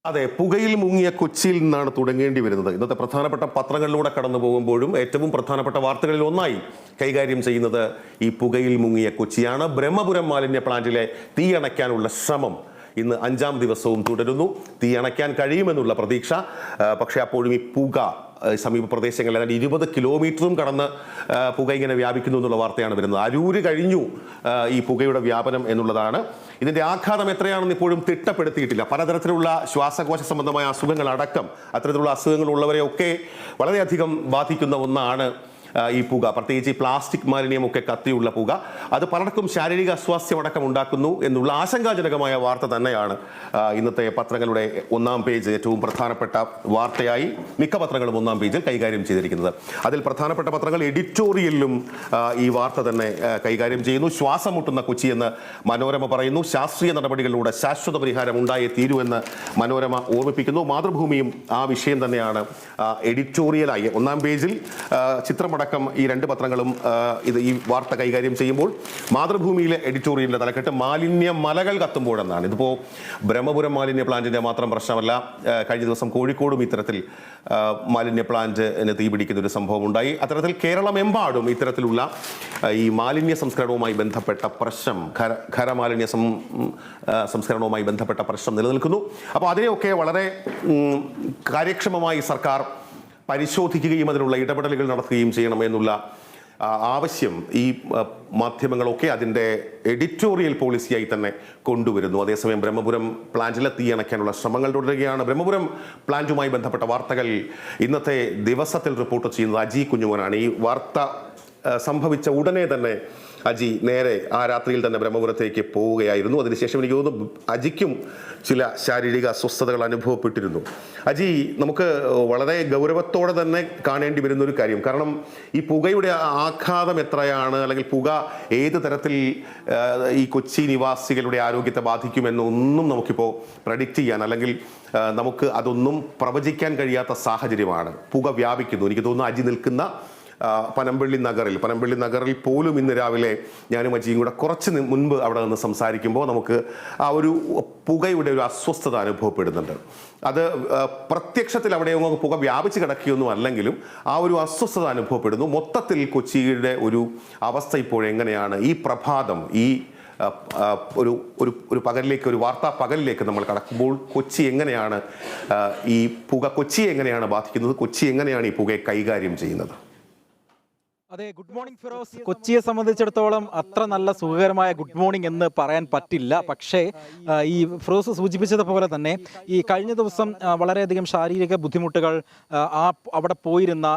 അതെ, പുകയിൽ മുങ്ങിയ കൊച്ചിയിൽ നിന്നാണ് തുടങ്ങേണ്ടി വരുന്നത്. ഇന്നത്തെ പ്രധാനപ്പെട്ട പത്രങ്ങളിലൂടെ കടന്നു പോകുമ്പോഴും ഏറ്റവും പ്രധാനപ്പെട്ട വാർത്തകളിൽ ഒന്നായി കൈകാര്യം ചെയ്യുന്നത് ഈ പുകയിൽ മുങ്ങിയ കൊച്ചിയാണ്. ബ്രഹ്മപുരം മാലിന്യ പ്ലാന്റിലെ തീയണയ്ക്കാനുള്ള ശ്രമം ഇന്ന് 5-ാം ദിവസവും തുടരുന്നു. തീയണയ്ക്കാൻ കഴിയുമെന്നുള്ള പ്രതീക്ഷ, പക്ഷേ അപ്പോഴും ഈ പുക സമീപ പ്രദേശങ്ങളിൽ 20 കിലോമീറ്ററും കടന്ന് പുക ഇങ്ങനെ വ്യാപിക്കുന്നു എന്നുള്ള വാർത്തയാണ് വരുന്നത്. അരൂര് കഴിഞ്ഞു ഈ പുകയുടെ വ്യാപനം എന്നുള്ളതാണ്. ഇതിന്റെ ആഘാതം എത്രയാണെന്ന് ഇപ്പോഴും തിട്ടപ്പെടുത്തിയിട്ടില്ല. പലതരത്തിലുള്ള ശ്വാസകോശ സംബന്ധമായ അസുഖങ്ങളടക്കം അത്തരത്തിലുള്ള അസുഖങ്ങളുള്ളവരെയൊക്കെ വളരെയധികം ബാധിക്കുന്ന ഒന്നാണ് ഈ പുക. പ്രത്യേകിച്ച് ഈ പ്ലാസ്റ്റിക് മാലിന്യമൊക്കെ കത്തിയുള്ള പുക അത് പലർക്കും ശാരീരിക അസ്വാസ്ഥ്യമടക്കം ഉണ്ടാക്കുന്നു എന്നുള്ള ആശങ്കാജനകമായ വാർത്ത തന്നെയാണ് ഇന്നത്തെ പത്രങ്ങളുടെ 1-ാം പേജ് ഏറ്റവും പ്രധാനപ്പെട്ട വാർത്തയായി മിക്ക പത്രങ്ങളും 1-ാം പേജിൽ കൈകാര്യം ചെയ്തിരിക്കുന്നത്. അതിൽ പ്രധാനപ്പെട്ട പത്രങ്ങൾ എഡിറ്റോറിയലിലും ഈ വാർത്ത തന്നെ കൈകാര്യം ചെയ്യുന്നു. ശ്വാസം മുട്ടുന്ന കൊച്ചി എന്ന് മനോരമ പറയുന്നു. ശാസ്ത്രീയ നടപടികളിലൂടെ ശാശ്വത പരിഹാരം ഉണ്ടായേ തീരൂ എന്ന് മനോരമ ഓർമ്മിപ്പിക്കുന്നു. മാതൃഭൂമിയും ആ വിഷയം തന്നെയാണ് എഡിറ്റോറിയലായി 1-ാം പേജിൽ ചിത്രമടക്കം ഈ 2 പത്രങ്ങളും ഈ വാർത്ത കൈകാര്യം ചെയ്യുമ്പോൾ മാതൃഭൂമിയിലെ എഡിറ്റോറിയലിന്റെ തലക്കെട്ട് മാലിന്യ മലകൾ കത്തുമ്പോഴെന്നാണ്. ഇതിപ്പോൾ ബ്രഹ്മപുരം മാലിന്യ പ്ലാന്റിന്റെ മാത്രം പ്രശ്നമല്ല. കഴിഞ്ഞ ദിവസം കോഴിക്കോടും ഇത്തരത്തിൽ മാലിന്യ പ്ലാന്റിന് തീപിടിക്കുന്ന ഒരു സംഭവം ഉണ്ടായി. അത്തരത്തിൽ കേരളമെമ്പാടും ഇത്തരത്തിലുള്ള ഈ മാലിന്യ സംസ്കരണവുമായി ബന്ധപ്പെട്ട പ്രശ്നം, ഖരമാലിന്യ സംസ്കരണവുമായി ബന്ധപ്പെട്ട പ്രശ്നം നിലനിൽക്കുന്നു. അപ്പോൾ അതിനെയൊക്കെ വളരെ കാര്യക്ഷമമായി സർക്കാർ പരിശോധിക്കുകയും അതിനുള്ള ഇടപെടലുകൾ നടത്തുകയും ചെയ്യണമെന്നുള്ള ആവശ്യം ഈ മാധ്യമങ്ങളൊക്കെ അതിൻ്റെ എഡിറ്റോറിയൽ പോളിസിയായി തന്നെ കൊണ്ടുവരുന്നു. അതേസമയം ബ്രഹ്മപുരം പ്ലാന്റിലെ തീയണയ്ക്കാനുള്ള ശ്രമങ്ങൾ തുടരുകയാണ്. ബ്രഹ്മപുരം പ്ലാന്റുമായി ബന്ധപ്പെട്ട വാർത്തകൾ ഇന്നത്തെ ദിവസത്തിൽ റിപ്പോർട്ട് ചെയ്യുന്നത് അജി കുഞ്ഞുമോനാണ്. ഈ വാർത്ത സംഭവിച്ച ഉടനെ തന്നെ അജി നേരെ ആ രാത്രിയിൽ തന്നെ ബ്രഹ്മപുരത്തേക്ക് പോവുകയായിരുന്നു. അതിനുശേഷം എനിക്ക് തോന്നുന്നു അജിക്കും ചില ശാരീരിക അസ്വസ്ഥതകൾ അനുഭവപ്പെട്ടിരുന്നു. അജി, നമുക്ക് വളരെ ഗൗരവത്തോടെ തന്നെ കാണേണ്ടി വരുന്ന ഒരു കാര്യം, കാരണം ഈ പുകയുടെ ആഘാതം എത്രയാണ്, അല്ലെങ്കിൽ പുക ഏത് തരത്തിൽ ഈ കൊച്ചി നിവാസികളുടെ ആരോഗ്യത്തെ ബാധിക്കുമെന്നൊന്നും നമുക്കിപ്പോൾ പ്രഡിക്റ്റ് ചെയ്യാൻ, അല്ലെങ്കിൽ നമുക്ക് അതൊന്നും പ്രവചിക്കാൻ കഴിയാത്ത സാഹചര്യമാണ്. പുക വ്യാപിക്കുന്നു. എനിക്ക് തോന്നുന്നു അജി നിൽക്കുന്ന പനമ്പള്ളി നഗറിൽ പോലും ഇന്ന് രാവിലെ ഞാനും അജിയും കൂടെ കുറച്ച് മുൻപ് അവിടെ നിന്ന് സംസാരിക്കുമ്പോൾ നമുക്ക് ആ ഒരു പുകയുടെ ഒരു അസ്വസ്ഥത അനുഭവപ്പെടുന്നുണ്ട്. അത് പ്രത്യക്ഷത്തിൽ അവിടെയൊന്നും പുക വ്യാപിച്ച് കിടക്കുകയൊന്നും അല്ലെങ്കിലും ആ ഒരു അസ്വസ്ഥത അനുഭവപ്പെടുന്നു. മൊത്തത്തിൽ കൊച്ചിയുടെ ഒരു അവസ്ഥ ഇപ്പോഴെങ്ങനെയാണ്? ഈ പ്രഭാതം, ഈ ഒരു പകലിലേക്ക്, ഒരു വാർത്താ പകലിലേക്ക് നമ്മൾ കടക്കുമ്പോൾ കൊച്ചി എങ്ങനെയാണ് ഈ പുക കൊച്ചിയെ എങ്ങനെയാണ് ബാധിക്കുന്നത്? കൊച്ചി എങ്ങനെയാണ് ഈ പുകയെ കൈകാര്യം ചെയ്യുന്നത്? അതെ, ഗുഡ് മോർണിംഗ് ഫിറോസ്. കൊച്ചിയെ സംബന്ധിച്ചിടത്തോളം അത്ര നല്ല സുഖകരമായ ഗുഡ് മോർണിംഗ് എന്ന് പറയാൻ പറ്റില്ല. പക്ഷേ ഈ ഫിറോസ് സൂചിപ്പിച്ചതുപോലെ തന്നെ ഈ കഴിഞ്ഞ ദിവസം വളരെയധികം ശാരീരിക ബുദ്ധിമുട്ടുകൾ അവിടെ പോയിരുന്ന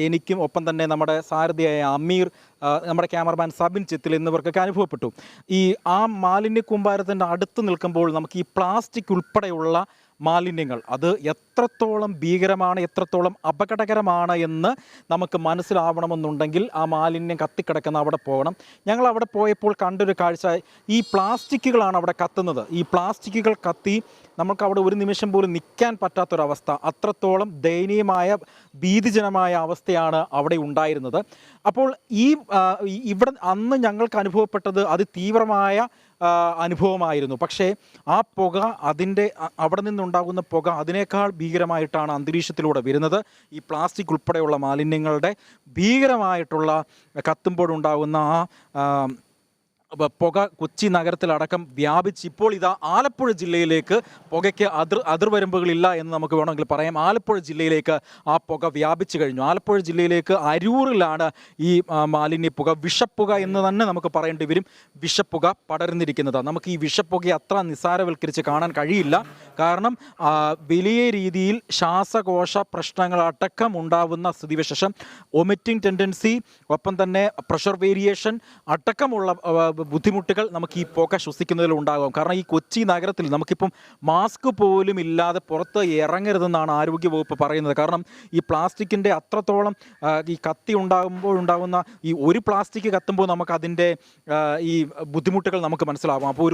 എനിക്കും ഒപ്പം തന്നെ നമ്മുടെ സാരഥിയായ അമീർ, നമ്മുടെ ക്യാമറമാൻ സബിൻ ചിത്തിൽ എന്നിവർക്കൊക്കെ അനുഭവപ്പെട്ടു. ആ മാലിന്യ കൂമ്പാരത്തിൻ്റെ അടുത്ത് നിൽക്കുമ്പോൾ നമുക്ക് ഈ പ്ലാസ്റ്റിക് ഉൾപ്പെടെയുള്ള മാലിന്യങ്ങൾ അത് എത്രത്തോളം ഭീകരമാണ്, എത്രത്തോളം അപകടകരമാണ് എന്ന് നമുക്ക് മനസ്സിലാവണമെന്നുണ്ടെങ്കിൽ ആ മാലിന്യം കത്തിക്കിടക്കുന്ന അവിടെ പോകണം. ഞങ്ങൾ അവിടെ പോയപ്പോൾ കണ്ടൊരു കാഴ്ച, ഈ പ്ലാസ്റ്റിക്കുകളാണ് അവിടെ കത്തുന്നത്. ഈ പ്ലാസ്റ്റിക്കുകൾ കത്തി നമുക്ക് അവിടെ ഒരു നിമിഷം പോലും നിൽക്കാൻ പറ്റാത്തൊരവസ്ഥ, അത്രത്തോളം ദയനീയമായ ഭീതിജനമായ അവസ്ഥയാണ് അവിടെ ഉണ്ടായിരുന്നത്. അപ്പോൾ ഇവിടെ അന്ന് ഞങ്ങൾക്ക് അനുഭവപ്പെട്ടത് അതിതീവ്രമായ അനുഭവമായിരുന്നു. പക്ഷേ ആ പുക, അവിടെ നിന്നുണ്ടാകുന്ന പുക അതിനേക്കാൾ ഭീകരമായിട്ടാണ് അന്തരീക്ഷത്തിലൂടെ വരുന്നത്. ഈ പ്ലാസ്റ്റിക് ഉൾപ്പെടെയുള്ള മാലിന്യങ്ങളുടെ ഭീകരമായിട്ടുള്ള കത്തുമ്പോഴുണ്ടാകുന്ന പുക കൊച്ചി നഗരത്തിലടക്കം വ്യാപിച്ച് ഇപ്പോൾ ഇതാ ആലപ്പുഴ ജില്ലയിലേക്ക് പുകയ്ക്ക് അതിർവരമ്പുകളില്ല എന്ന് നമുക്ക് വേണമെങ്കിൽ പറയാം. ആലപ്പുഴ ജില്ലയിലേക്ക് ആ പുക വ്യാപിച്ചു കഴിഞ്ഞു. ആലപ്പുഴ ജില്ലയിലേക്ക് അരൂരിലാണ് ഈ മാലിന്യ പുക, വിഷപ്പുക എന്ന് തന്നെ നമുക്ക് പറയേണ്ടി വരും, വിഷപ്പുക പടർന്നിരിക്കുന്നത്. നമുക്ക് ഈ വിഷപ്പുകയെ അത്ര നിസ്സാരവൽക്കരിച്ച് കാണാൻ കഴിയില്ല. കാരണം വലിയ രീതിയിൽ ശ്വാസകോശ പ്രശ്നങ്ങളടക്കം ഉണ്ടാവുന്ന സ്ഥിതിവിശേഷം, വൊമിറ്റിംഗ് ടെൻഡൻസി, ഒപ്പം തന്നെ പ്രഷർ വേരിയേഷൻ അടക്കമുള്ള ബുദ്ധിമുട്ടുകൾ നമുക്ക് ഈ പുക ശ്വസിക്കുന്നതിൽ ഉണ്ടാകും. കാരണം ഈ കൊച്ചി നഗരത്തിൽ നമുക്കിപ്പം മാസ്ക് പോലും ഇല്ലാതെ പുറത്ത് ഇറങ്ങരുതെന്നാണ് ആരോഗ്യവകുപ്പ് പറയുന്നത്. കാരണം ഈ പ്ലാസ്റ്റിക്കിൻ്റെ അത്രത്തോളം ഈ കത്തി ഉണ്ടാകുന്ന ഈ ഒരു പ്ലാസ്റ്റിക് കത്തുമ്പോൾ നമുക്ക് അതിൻ്റെ ഈ ബുദ്ധിമുട്ടുകൾ നമുക്ക് മനസ്സിലാകും. അപ്പോൾ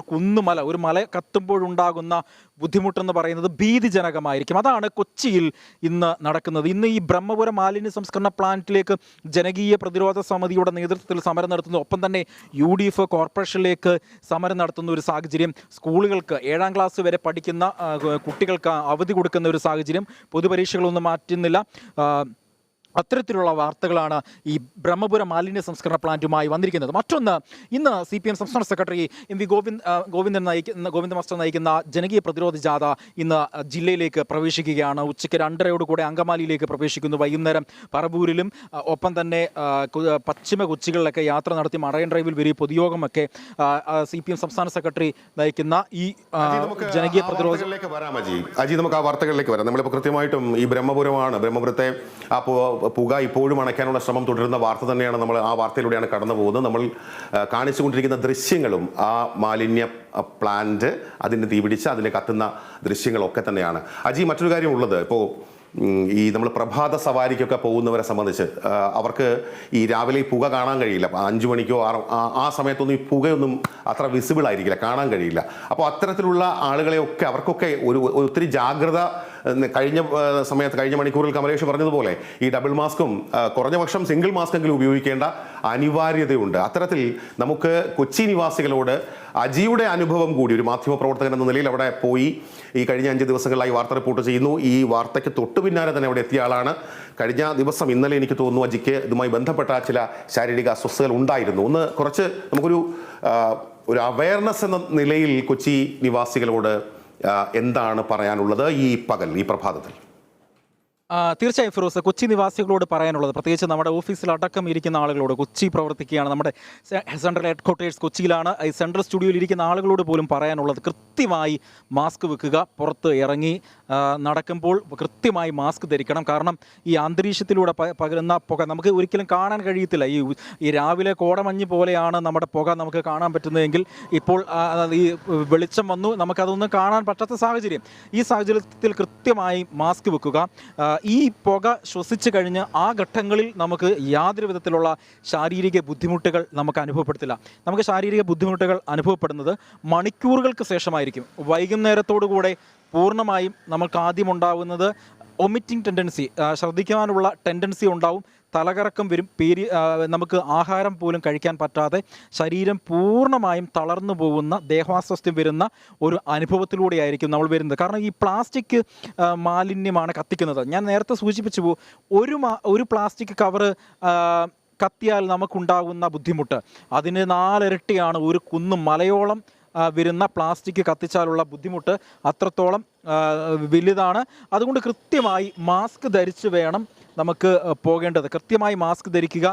ഒരു മല കത്തുമ്പോഴുണ്ടാകുന്ന ബുദ്ധിമുട്ടെന്ന് പറയുന്നത് ഭീതിജനകമായിരിക്കും. അതാണ് കൊച്ചിയിൽ ഇന്ന് നടക്കുന്നത്. ഇന്ന് ഈ ബ്രഹ്മപുരം മാലിന്യ സംസ്കരണ പ്ലാന്റിലേക്ക് ജനകീയ പ്രതിരോധ സമിതിയുടെ നേതൃത്വത്തിൽ സമരം നടത്തുന്നു. ഒപ്പം തന്നെ UDF കോർപ്പറേഷനിലേക്ക് സമരം നടത്തുന്ന ഒരു സാഹചര്യം, സ്കൂളുകൾക്ക് 7ാം ക്ലാസ് വരെ പഠിക്കുന്ന കുട്ടികൾക്ക് അവധി കൊടുക്കുന്ന ഒരു സാഹചര്യം, പൊതുപരീക്ഷകളൊന്നും മാറ്റുന്നില്ല. അത്തരത്തിലുള്ള വാർത്തകളാണ് ഈ ബ്രഹ്മപുരം മാലിന്യ സംസ്കരണ പ്ലാന്റുമായി വന്നിരിക്കുന്നത്. മറ്റൊന്ന്, ഇന്ന് CPM സംസ്ഥാന സെക്രട്ടറി MV ഗോവിന്ദൻ മാസ്റ്റർ നയിക്കുന്ന ജനകീയ പ്രതിരോധ ജാഥ ഇന്ന് ജില്ലയിലേക്ക് പ്രവേശിക്കുകയാണ്. ഉച്ചയ്ക്ക് 2:30 കൂടെ അങ്കമാലിയിലേക്ക് പ്രവേശിക്കുന്നു. വൈകുന്നേരം പറവൂരിലും ഒപ്പം തന്നെ പശ്ചിമ കൊച്ചികളിലൊക്കെ യാത്ര നടത്തി മറൈൻ ഡ്രൈവിൽ വരെ പൊതുയോഗമൊക്കെ CPM സംസ്ഥാന സെക്രട്ടറി നയിക്കുന്ന ഈ ജനകീയ പ്രതിരോധ അജി, നമുക്ക് ആ വാർത്തകളിലേക്ക് വരാം. നമ്മളിപ്പോൾ കൃത്യമായിട്ടും ഈ ബ്രഹ്മപുരത്തെ ആ പുക ഇപ്പോഴും അണയ്ക്കാനുള്ള ശ്രമം തുടരുന്ന വാർത്ത തന്നെയാണ്. നമ്മൾ ആ വാർത്തയിലൂടെയാണ് കടന്നു പോകുന്നത്. നമ്മൾ കാണിച്ചുകൊണ്ടിരിക്കുന്ന ദൃശ്യങ്ങളും ആ മാലിന്യ പ്ലാന്റ്, അതിന് തീപിടിച്ച് അതിന് കത്തുന്ന ദൃശ്യങ്ങളൊക്കെ തന്നെയാണ്. അജി, മറ്റൊരു കാര്യം ഉള്ളത്, ഇപ്പോൾ ഈ നമ്മൾ പ്രഭാത സവാരിക്കൊക്കെ പോകുന്നവരെ സംബന്ധിച്ച് അവർക്ക് ഈ രാവിലെ ഈ പുക കാണാൻ കഴിയില്ല. 5 മണിക്കോ ആ സമയത്തൊന്നും ഈ പുകയൊന്നും അത്ര വിസിബിൾ ആയിരിക്കില്ല, കാണാൻ കഴിയില്ല. അപ്പോൾ അത്തരത്തിലുള്ള ആളുകളെയൊക്കെ അവർക്കൊക്കെ ഒത്തിരി ജാഗ്രത കഴിഞ്ഞ മണിക്കൂറിൽ കമലേഷ് പറഞ്ഞതുപോലെ ഈ ഡബിൾ മാസ്കും കുറഞ്ഞ പക്ഷം സിംഗിൾ മാസ്കെങ്കിലും ഉപയോഗിക്കേണ്ട അനിവാര്യതയുണ്ട്. അത്തരത്തിൽ നമുക്ക് കൊച്ചി നിവാസികളോട് അജിയുടെ അനുഭവം കൂടി, ഒരു മാധ്യമപ്രവർത്തകൻ എന്ന നിലയിൽ അവിടെ പോയി ഈ കഴിഞ്ഞ 5 ദിവസങ്ങളിലായി വാർത്ത റിപ്പോർട്ട് ചെയ്യുന്നു. ഈ വാർത്തയ്ക്ക് തൊട്ടു പിന്നാലെ തന്നെ അവിടെ എത്തിയ ആളാണ്. കഴിഞ്ഞ ദിവസം, ഇന്നലെ എനിക്ക് തോന്നുന്നു അജിക്ക് ഇതുമായി ബന്ധപ്പെട്ട ചില ശാരീരിക അസ്വസ്ഥതകൾ ഉണ്ടായിരുന്നു. ഒന്ന് കുറച്ച് നമുക്കൊരു അവയർനെസ് എന്ന നിലയിൽ കൊച്ചി നിവാസികളോട് എന്താണ് പറയാനുള്ളത് ഈ പ്രഭാതത്തിൽ? തീർച്ചയായും ഫിറോസ്, കൊച്ചി നിവാസികളോട് പറയാനുള്ളത്, പ്രത്യേകിച്ച് നമ്മുടെ ഓഫീസിൽ അടക്കം ഇരിക്കുന്ന ആളുകളോട്, കൊച്ചി പ്രവർത്തിക്കുകയാണ്, നമ്മുടെ സെൻട്രൽ ഹെഡ് ക്വാർട്ടേഴ്സ് കൊച്ചിയിലാണ്, ഈ സെൻട്രൽ സ്റ്റുഡിയോയിൽ ഇരിക്കുന്ന ആളുകളോട് പോലും പറയാനുള്ളത്, കൃത്യമായി മാസ്ക് വെക്കുക, പുറത്ത് ഇറങ്ങി നടക്കുമ്പോൾ കൃത്യമായി മാസ്ക് ധരിക്കണം. കാരണം ഈ അന്തരീക്ഷത്തിലൂടെ പകരുന്ന പുക നമുക്ക് ഒരിക്കലും കാണാൻ കഴിയത്തില്ല. ഈ രാവിലെ കോടമഞ്ഞ് പോലെയാണ് നമ്മുടെ പുക നമുക്ക് കാണാൻ പറ്റുന്നതെങ്കിൽ ഇപ്പോൾ ഈ വെളിച്ചം വന്നു, നമുക്കതൊന്നും കാണാൻ പറ്റാത്ത സാഹചര്യം. ഈ സാഹചര്യത്തിൽ കൃത്യമായി മാസ്ക് വെക്കുക. ഈ പുക ശ്വസിച്ച് കഴിഞ്ഞ് ആ ഘട്ടങ്ങളിൽ നമുക്ക് യാതൊരു വിധത്തിലുള്ള ശാരീരിക ബുദ്ധിമുട്ടുകൾ നമുക്ക് അനുഭവപ്പെടുത്തില്ല. നമുക്ക് ശാരീരിക ബുദ്ധിമുട്ടുകൾ അനുഭവപ്പെടുന്നത് മണിക്കൂറുകൾക്ക് ശേഷമായിരിക്കും. വൈകുന്നേരത്തോടുകൂടെ പൂർണ്ണമായും നമുക്ക് ആദ്യം ഉണ്ടാകുന്നത് ഒമിറ്റിംഗ് ടെൻഡൻസി, ശ്രദ്ധിക്കാനുള്ള ടെൻഡൻസി ഉണ്ടാവും, തലകറക്കം വരും, നമുക്ക് ആഹാരം പോലും കഴിക്കാൻ പറ്റാതെ ശരീരം പൂർണ്ണമായും തളർന്നു പോകുന്ന, ദേഹാസ്വാസ്ഥ്യം വരുന്ന ഒരു അനുഭവത്തിലൂടെയായിരിക്കും നമ്മൾ വരുന്നത്. കാരണം ഈ പ്ലാസ്റ്റിക് മാലിന്യമാണ് കത്തിക്കുന്നത്. ഞാൻ നേരത്തെ സൂചിപ്പിച്ചു, ഒരു പ്ലാസ്റ്റിക് കവറ് കത്തിയാൽ നമുക്കുണ്ടാകുന്ന ബുദ്ധിമുട്ട് അതിന് 4 ഇരട്ടിയാണ് ഒരു മലയോളം വരുന്ന പ്ലാസ്റ്റിക് കത്തിച്ചാലുള്ള ബുദ്ധിമുട്ട്. അത്രത്തോളം വലുതാണ്. അതുകൊണ്ട് കൃത്യമായി മാസ്ക് ധരിച്ച് വേണം നമുക്ക് പോകേണ്ടത്. കൃത്യമായി മാസ്ക് ധരിക്കുക.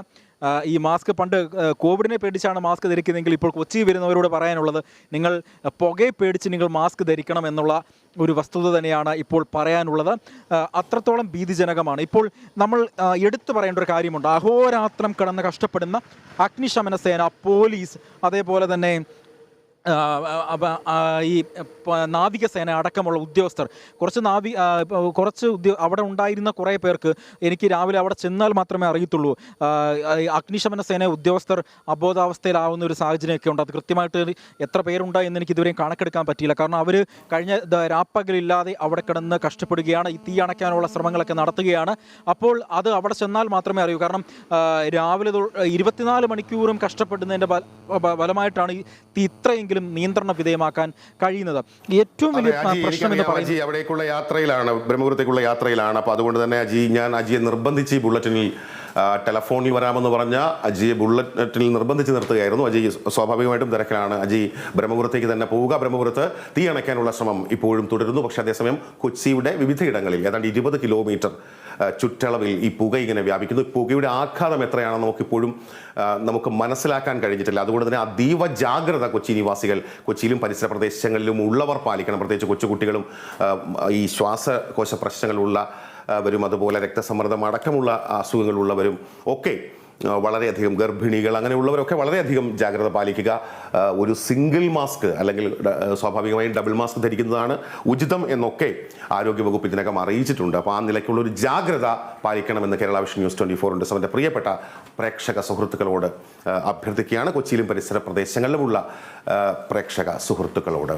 ഈ മാസ്ക് പണ്ട് കോവിഡിനെ പേടിച്ചാണ് മാസ്ക് ധരിക്കുന്നതെങ്കിൽ ഇപ്പോൾ കൊച്ചി വരുന്നവരോട് പറയാനുള്ളത്, നിങ്ങൾ പുകയെ പേടിച്ച് നിങ്ങൾ മാസ്ക് ധരിക്കണം എന്നുള്ള ഒരു വസ്തുത തന്നെയാണ് ഇപ്പോൾ പറയാനുള്ളത്. അത്രത്തോളം ഭീതിജനകമാണ്. ഇപ്പോൾ നമ്മൾ എടുത്തു പറയേണ്ട ഒരു കാര്യമുണ്ട്. അഹോരാത്രം കിടന്ന് കഷ്ടപ്പെടുന്ന അഗ്നിശമന സേന, പോലീസ്, അതേപോലെ തന്നെ ഈ നാവികസേന അടക്കമുള്ള ഉദ്യോഗസ്ഥർ, അവിടെ ഉണ്ടായിരുന്ന കുറേ പേർക്ക്, എനിക്ക് രാവിലെ അവിടെ ചെന്നാൽ മാത്രമേ അറിയത്തുള്ളൂ, അഗ്നിശമന സേന ഉദ്യോഗസ്ഥർ അബോധാവസ്ഥയിലാവുന്ന ഒരു സാഹചര്യമൊക്കെ ഉണ്ട്. അത് കൃത്യമായിട്ട് എത്ര പേരുണ്ട് എന്ന് എനിക്ക് ഇതുവരെയും കണക്കെടുക്കാൻ പറ്റിയില്ല. കാരണം അവർ കഴിഞ്ഞ രാപ്പകലില്ലാതെ അവിടെ കിടന്ന് കഷ്ടപ്പെടുകയാണ്, ഈ തീ അണയ്ക്കാനുള്ള ശ്രമങ്ങളൊക്കെ നടത്തുകയാണ്. അപ്പോൾ അത് അവിടെ ചെന്നാൽ മാത്രമേ അറിയൂ. കാരണം രാവിലെ 24 മണിക്കൂറും കഷ്ടപ്പെടുന്നതിൻ്റെ ഫലമായിട്ടാണ് ഈ തീ ഇത്രയെങ്കിലും നിയന്ത്രണ വിധേയമാക്കാൻ കഴിയുന്നത്. ഏറ്റവും വലിയ പ്രശ്നം എന്ന് പറയുന്നത് അവിടേക്കുള്ള യാത്രയിലാണ്, ബ്രഹ്മപുരത്തേക്കുള്ള യാത്രയിലാണ്. അപ്പോൾ അതുകൊണ്ട് തന്നെ ഞാൻ അജിയെ നിർബന്ധിച്ച് ഈ ബുള്ളറ്റിനിൽ ടെലഫോണിൽ വരാമെന്ന് പറഞ്ഞ അജിയെ ബുള്ളറ്റിനിൽ നിർബന്ധിച്ച് നിർത്തുകയായിരുന്നു. അജി സ്വാഭാവികമായിട്ടും തിരക്കിലാണ്. അജി ബ്രഹ്മപുരത്തേക്ക് തന്നെ പോവുക. ബ്രഹ്മപുരത്ത് തീ അണയ്ക്കാനുള്ള ശ്രമം ഇപ്പോഴും തുടരുന്നു. പക്ഷേ അതേസമയം കൊച്ചിയുടെ വിവിധയിടങ്ങളിൽ ഏതാണ്ട് 20 കിലോമീറ്റർ ചുറ്റളവിൽ ഈ പുക ഇങ്ങനെ വ്യാപിക്കുന്നു. പുകയുടെ ആഘാതം എത്രയാണെന്ന് നമുക്ക് മനസ്സിലാക്കാൻ കഴിഞ്ഞിട്ടില്ല. അതുകൊണ്ട് തന്നെ അതീവ ജാഗ്രത കൊച്ചി നിവാസികൾ, കൊച്ചിയിലും പരിസര പ്രദേശങ്ങളിലും ഉള്ളവർ പാലിക്കണം. പ്രത്യേകിച്ച് കൊച്ചുകുട്ടികളും ഈ ശ്വാസകോശ പ്രശ്നങ്ങളുള്ള വരും, അതുപോലെ രക്തസമ്മർദ്ദം അടക്കമുള്ള അസുഖങ്ങളുള്ളവരും ഒക്കെ, വളരെയധികം ഗർഭിണികൾ, അങ്ങനെയുള്ളവരൊക്കെ വളരെയധികം ജാഗ്രത പാലിക്കുക. ഒരു സിംഗിൾ മാസ്ക് അല്ലെങ്കിൽ സ്വാഭാവികമായും ഡബിൾ മാസ്ക് ധരിക്കുന്നതാണ് ഉചിതം എന്നൊക്കെ ആരോഗ്യവകുപ്പ് ഇതിനകം അറിയിച്ചിട്ടുണ്ട്. അപ്പോൾ ആ നിലയ്ക്കുള്ള ഒരു ജാഗ്രത പാലിക്കണമെന്ന് കേരള വിഷൻ ന്യൂസ് 24/7 പ്രിയപ്പെട്ട പ്രേക്ഷക സുഹൃത്തുക്കളോട് അഭ്യർത്ഥിക്കുകയാണ്. കൊച്ചിയിലും പരിസര പ്രദേശങ്ങളിലുമുള്ള പ്രേക്ഷക സുഹൃത്തുക്കളോട്.